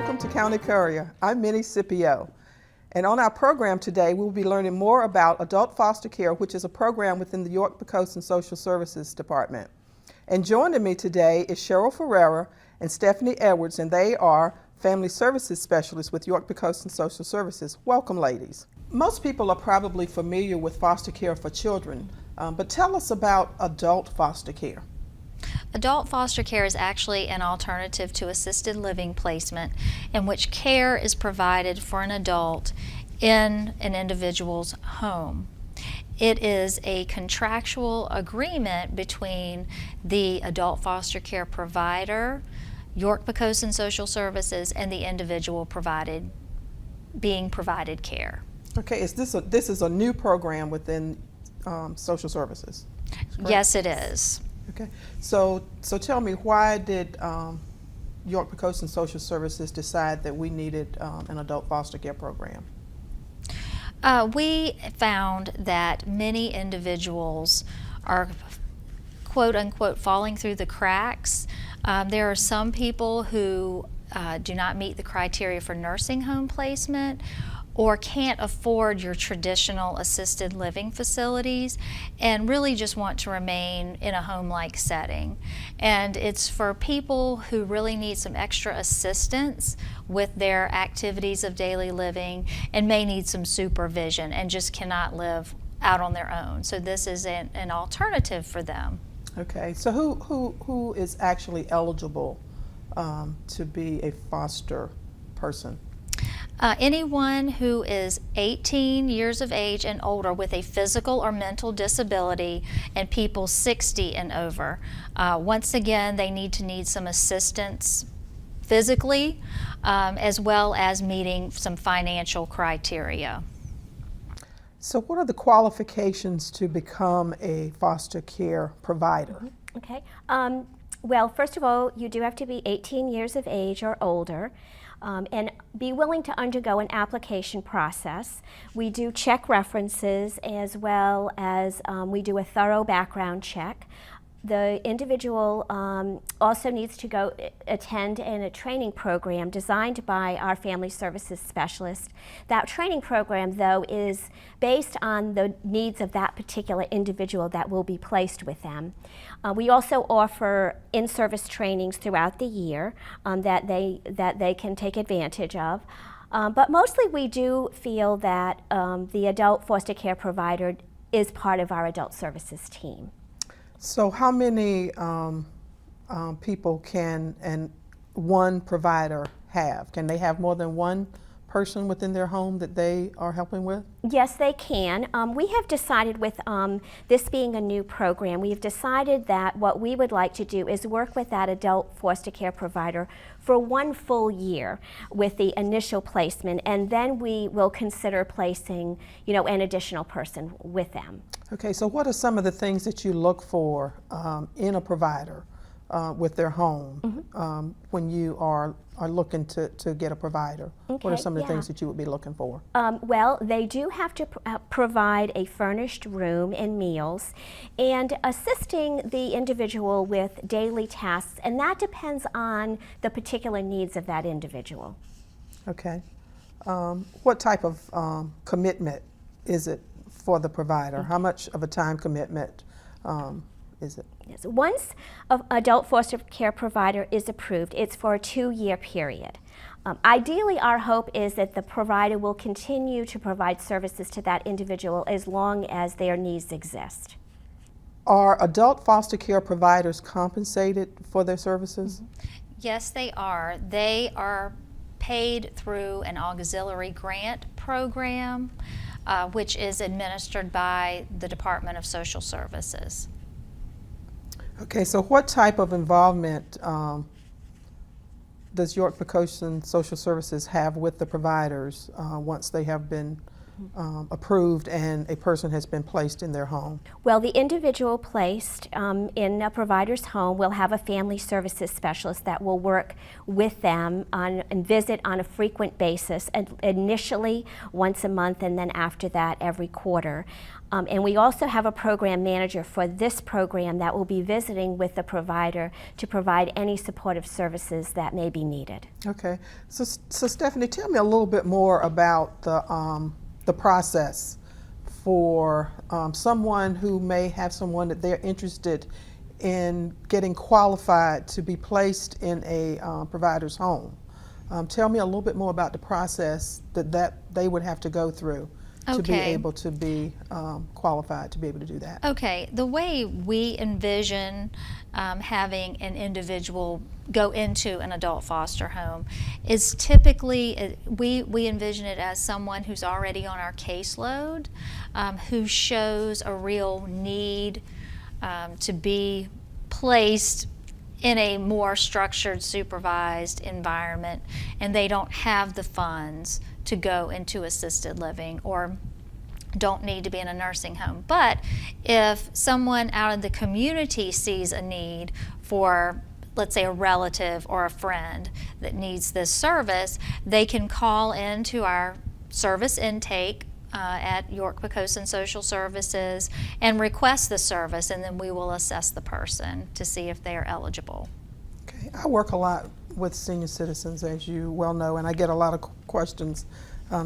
Welcome to County Courier. I'm Minnie Scipio. And on our program today, we will be learning more about adult foster care, which is a program within the York-Poquoson Social Services Department. And joining me today is Cheryl Ferreira and Stephanie Edwards, and they are Family Services Specialists with York-Poquoson Social Services. Welcome, ladies. Most people are probably familiar with foster care for children, but tell us about adult foster care. Adult foster care is actually an alternative to assisted living placement in which care is provided for an adult in an individual's home. It is a contractual agreement between the adult foster care provider, York-Poquoson Social Services, and the individual being provided care. Okay, this is a new program within social services? Yes, it is. Okay, so tell me, why did York-Poquoson Social Services decide that we needed an adult foster care program? We found that many individuals are quote unquote falling through the cracks. There are some people who do not meet the criteria for nursing home placement or can't afford your traditional assisted living facilities and really just want to remain in a home-like setting. And it's for people who really need some extra assistance with their activities of daily living and may need some supervision and just cannot live out on their own. So this is an alternative for them. Okay, so who is actually eligible to be a foster person? Anyone who is 18 years of age and older with a physical or mental disability, and people 60 and over. Once again, they need some assistance physically, as well as meeting some financial criteria. So what are the qualifications to become a foster care provider? Okay. Well, first of all, you do have to be 18 years of age or older. And be willing to undergo an application process. We do check references as well as we do a thorough background check. The individual also needs to go attend a training program designed by our family services specialist. That training program, though, is based on the needs of that particular individual that will be placed with them. We also offer in-service trainings throughout the year that they can take advantage of. But mostly we do feel that the adult foster care provider is part of our adult services team. So how many people can one provider have? Can they have more than one person within their home that they are helping with? Yes, they can. We have decided with this being a new program, we have decided that what we would like to do is work with that adult foster care provider for 1 full year with the initial placement, and then we will consider placing, an additional person with them. Okay, so what are some of the things that you look for in a provider with their home when you are looking to get a provider? Okay, what are some of the things that you would be looking for? Well, they do have to provide a furnished room and meals and assisting the individual with daily tasks, and that depends on the particular needs of that individual. Okay. What type of commitment is it for the provider? How much of a time commitment is it? Yes. Once an adult foster care provider is approved, it's for a 2-year period. Ideally, our hope is that the provider will continue to provide services to that individual as long as their needs exist. Are adult foster care providers compensated for their services? Yes, they are. They are paid through an auxiliary grant program, which is administered by the Department of Social Services. Okay, so what type of involvement does York-Poquoson Social Services have with the providers once they have been approved and a person has been placed in their home? Well, the individual placed in a provider's home will have a family services specialist that will work with them and visit on a frequent basis, and initially once a month, and then after that every quarter. And we also have a program manager for this program that will be visiting with the provider to provide any supportive services that may be needed. Okay, so Stephanie, tell me a little bit more about the process for someone who may have someone that they're interested in getting qualified to be placed in a provider's home. Tell me a little bit more about the process that they would have to go through to be able to be qualified to be able to do that. Okay, the way we envision having an individual go into an adult foster home is typically, we envision it as someone who's already on our caseload, who shows a real need to be placed in a more structured, supervised environment, and they don't have the funds to go into assisted living or don't need to be in a nursing home. But if someone out in the community sees a need for, let's say, a relative or a friend that needs this service, they can call into our service intake at York-Poquoson Social Services and request the service, and then we will assess the person to see if they are eligible. Okay, I work a lot with senior citizens, as you well know, and I get a lot of questions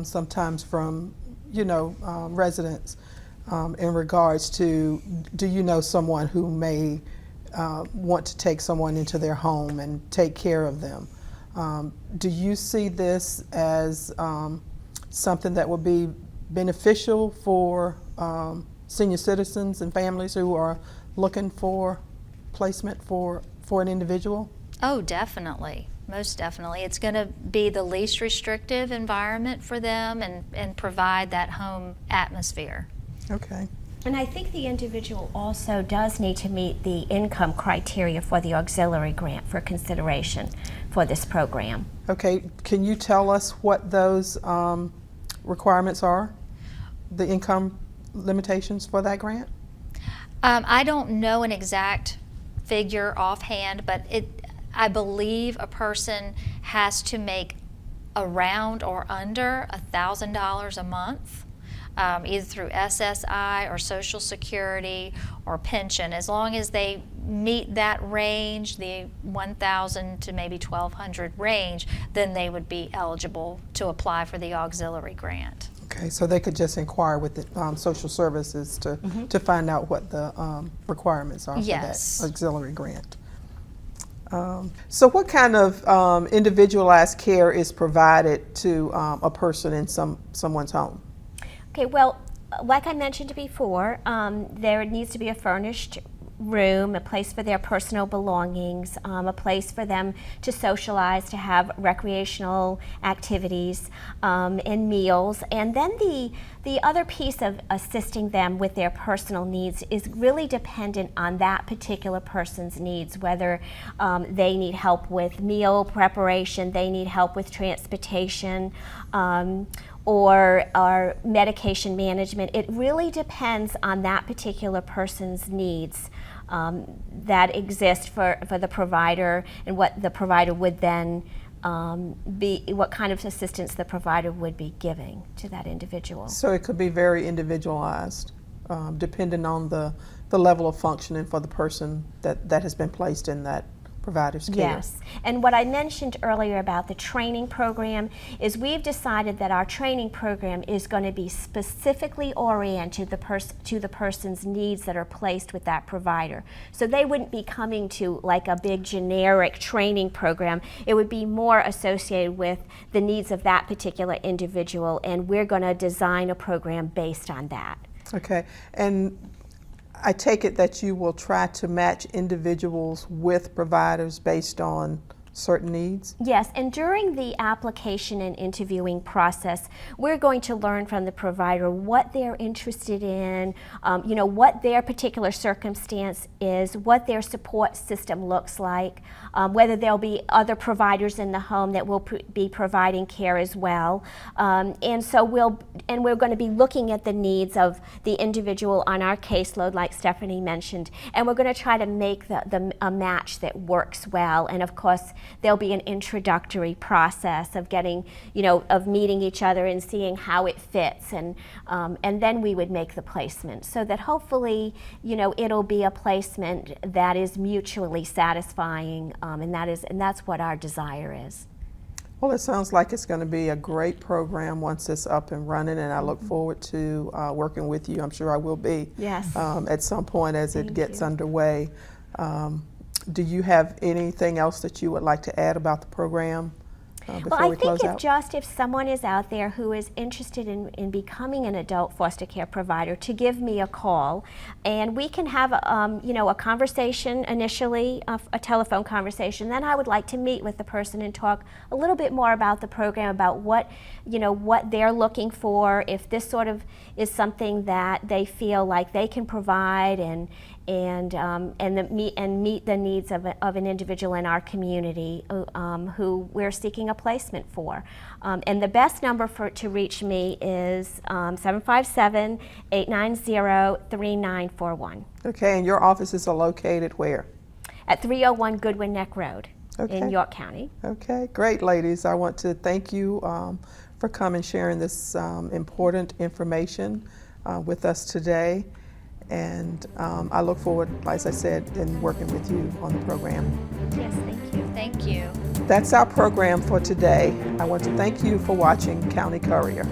sometimes from residents in regards to, do you know someone who may want to take someone into their home and take care of them? Do you see this as something that would be beneficial for senior citizens and families who are looking for placement for an individual? Oh, definitely. Most definitely. It's going to be the least restrictive environment for them and provide that home atmosphere. Okay. And I think the individual also does need to meet the income criteria for the auxiliary grant for consideration for this program. Okay, can you tell us what those requirements are, the income limitations for that grant? I don't know an exact figure offhand, but I believe a person has to make around or under $1,000 a month, either through SSI or Social Security or pension. As long as they meet that range, the 1,000 to maybe 1,200 range, then they would be eligible to apply for the auxiliary grant. Okay, so they could just inquire with the social services to find out what the requirements are for that auxiliary grant. So what kind of individualized care is provided to a person in someone's home? Okay, well, like I mentioned before, there needs to be a furnished room, a place for their personal belongings, a place for them to socialize, to have recreational activities and meals. And then the other piece of assisting them with their personal needs is really dependent on that particular person's needs, whether they need help with meal preparation, they need help with transportation, or medication management. It really depends on that particular person's needs that exist for the provider, and what the provider would then what kind of assistance the provider would be giving to that individual. So it could be very individualized, depending on the level of functioning for the person that has been placed in that provider's care. Yes, and what I mentioned earlier about the training program is we've decided that our training program is going to be specifically oriented to the person's needs that are placed with that provider. So they wouldn't be coming to like a big generic training program. It would be more associated with the needs of that particular individual, and we're going to design a program based on that. Okay, and I take it that you will try to match individuals with providers based on certain needs? Yes, and during the application and interviewing process, we're going to learn from the provider what they're interested in, what their particular circumstance is, what their support system looks like, whether there'll be other providers in the home that will be providing care as well. We're going to be looking at the needs of the individual on our caseload, like Stephanie mentioned, and we're going to try to make a match that works well. And of course, there'll be an introductory process of getting, of meeting each other and seeing how it fits, and then we would make the placement so that hopefully, it'll be a placement that is mutually satisfying, and that's what our desire is. Well, it sounds like it's going to be a great program once it's up and running, and I look forward to working with you. I'm sure I will be. Yes. At some point as it gets you. underway. Do you have anything else that you would like to add about the program before we close out? If someone is out there who is interested in becoming an adult foster care provider, to give me a call, and we can have a conversation initially, a telephone conversation. Then I would like to meet with the person and talk a little bit more about the program, about what they're looking for, if this sort of is something that they feel like they can provide, and meet the needs of an individual in our community who we're seeking a placement for. And the best number to reach me is 757-890-3941. Okay, and your offices are located where? At 301 Goodwin Neck Road in York County. Okay, great, ladies. I want to thank you for coming and sharing this important information with us today. And I look forward, as I said, in working with you on the program. Yes, thank you. Thank you. That's our program for today. I want to thank you for watching County Courier.